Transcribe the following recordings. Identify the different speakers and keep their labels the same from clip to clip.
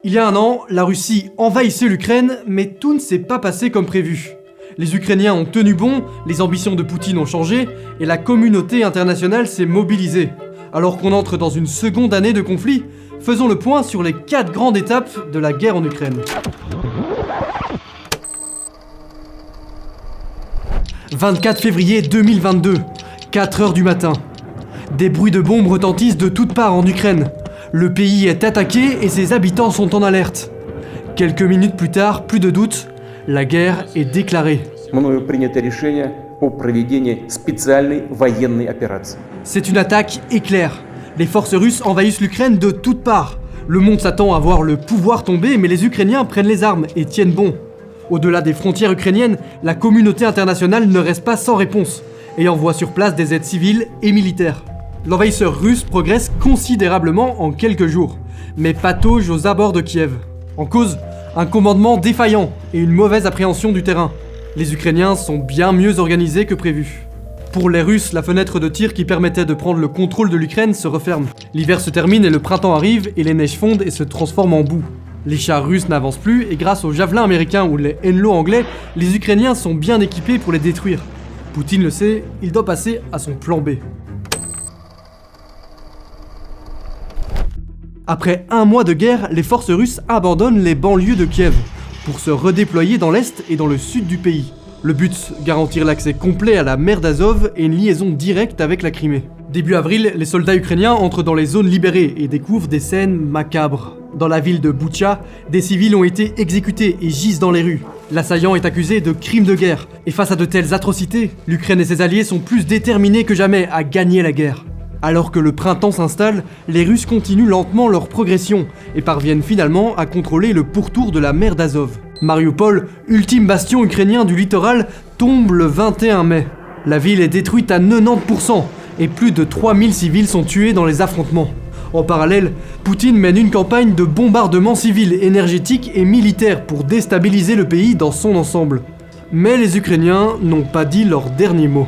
Speaker 1: Il y a un an, la Russie envahissait l'Ukraine, mais tout ne s'est pas passé comme prévu. Les Ukrainiens ont tenu bon, les ambitions de Poutine ont changé, et la communauté internationale s'est mobilisée. Alors qu'on entre dans une seconde année de conflit, faisons le point sur les 4 grandes étapes de la guerre en Ukraine. 24 février 2022, 4 heures du matin. Des bruits de bombes retentissent de toutes parts en Ukraine. Le pays est attaqué et ses habitants sont en alerte. Quelques minutes plus tard, plus de doute, la guerre est déclarée. C'est une attaque éclair. Les forces russes envahissent l'Ukraine de toutes parts. Le monde s'attend à voir le pouvoir tomber, mais les Ukrainiens prennent les armes et tiennent bon. Au-delà des frontières ukrainiennes, la communauté internationale ne reste pas sans réponse et envoie sur place des aides civiles et militaires. L'envahisseur russe progresse considérablement en quelques jours, mais patauge aux abords de Kiev. En cause, un commandement défaillant et une mauvaise appréhension du terrain. Les Ukrainiens sont bien mieux organisés que prévu. Pour les Russes, la fenêtre de tir qui permettait de prendre le contrôle de l'Ukraine se referme. L'hiver se termine et le printemps arrive et les neiges fondent et se transforment en boue. Les chars russes n'avancent plus et grâce aux javelins américains ou les Henlo anglais, les Ukrainiens sont bien équipés pour les détruire. Poutine le sait, il doit passer à son plan B. Après un mois de guerre, les forces russes abandonnent les banlieues de Kiev pour se redéployer dans l'est et dans le sud du pays. Le but, garantir l'accès complet à la mer d'Azov et une liaison directe avec la Crimée. Début avril, les soldats ukrainiens entrent dans les zones libérées et découvrent des scènes macabres. Dans la ville de Boutcha, des civils ont été exécutés et gisent dans les rues. L'assaillant est accusé de crimes de guerre. Et face à de telles atrocités, l'Ukraine et ses alliés sont plus déterminés que jamais à gagner la guerre. Alors que le printemps s'installe, les Russes continuent lentement leur progression et parviennent finalement à contrôler le pourtour de la mer d'Azov. Mariupol, ultime bastion ukrainien du littoral, tombe le 21 mai. La ville est détruite à 90% et plus de 3000 civils sont tués dans les affrontements. En parallèle, Poutine mène une campagne de bombardement civil, énergétique et militaire pour déstabiliser le pays dans son ensemble. Mais les Ukrainiens n'ont pas dit leur dernier mot.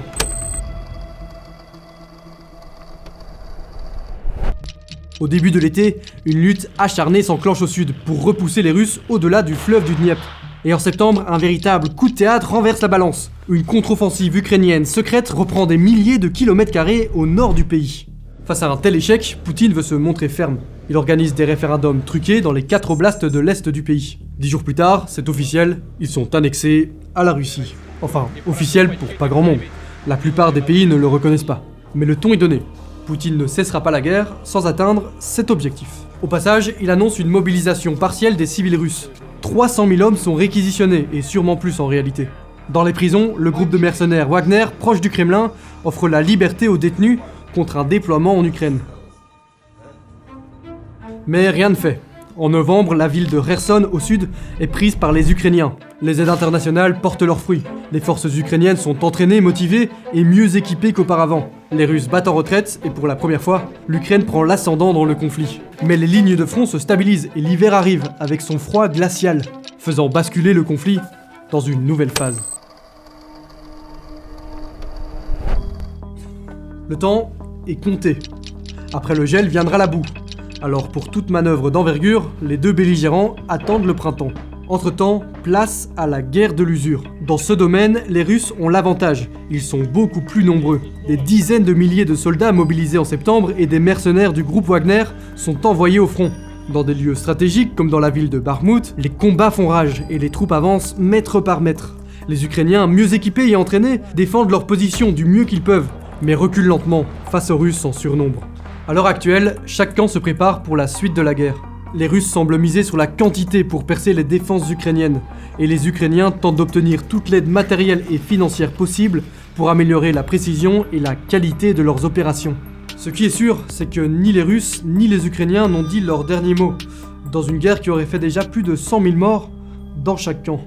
Speaker 1: Au début de l'été, une lutte acharnée s'enclenche au sud pour repousser les Russes au-delà du fleuve du Dniepr. Et en septembre, un véritable coup de théâtre renverse la balance. Une contre-offensive ukrainienne secrète reprend des milliers de kilomètres carrés au nord du pays. Face à un tel échec, Poutine veut se montrer ferme. Il organise des référendums truqués dans les 4 oblasts de l'est du pays. 10 jours plus tard, c'est officiel, ils sont annexés à la Russie. Enfin, officiel pour pas grand monde. La plupart des pays ne le reconnaissent pas. Mais le ton est donné. Poutine ne cessera pas la guerre sans atteindre cet objectif. Au passage, il annonce une mobilisation partielle des civils russes. 300 000 hommes sont réquisitionnés, et sûrement plus en réalité. Dans les prisons, le groupe de mercenaires Wagner, proche du Kremlin, offre la liberté aux détenus contre un déploiement en Ukraine. Mais rien ne fait. En novembre, la ville de Kherson, au sud, est prise par les Ukrainiens. Les aides internationales portent leurs fruits. Les forces ukrainiennes sont entraînées, motivées et mieux équipées qu'auparavant. Les Russes battent en retraite et pour la première fois, l'Ukraine prend l'ascendant dans le conflit. Mais les lignes de front se stabilisent et l'hiver arrive avec son froid glacial, faisant basculer le conflit dans une nouvelle phase. Le temps est compté. Après le gel viendra la boue. Alors pour toute manœuvre d'envergure, les deux belligérants attendent le printemps. Entre-temps, place à la guerre de l'usure. Dans ce domaine, les Russes ont l'avantage. Ils sont beaucoup plus nombreux. Des dizaines de milliers de soldats mobilisés en septembre et des mercenaires du groupe Wagner sont envoyés au front. Dans des lieux stratégiques comme dans la ville de Bakhmout, les combats font rage et les troupes avancent mètre par mètre. Les Ukrainiens, mieux équipés et entraînés, défendent leur position du mieux qu'ils peuvent, mais reculent lentement face aux Russes en surnombre. À l'heure actuelle, chaque camp se prépare pour la suite de la guerre. Les Russes semblent miser sur la quantité pour percer les défenses ukrainiennes, et les Ukrainiens tentent d'obtenir toute l'aide matérielle et financière possible pour améliorer la précision et la qualité de leurs opérations. Ce qui est sûr, c'est que ni les Russes ni les Ukrainiens n'ont dit leur dernier mot, dans une guerre qui aurait fait déjà plus de 100 000 morts dans chaque camp.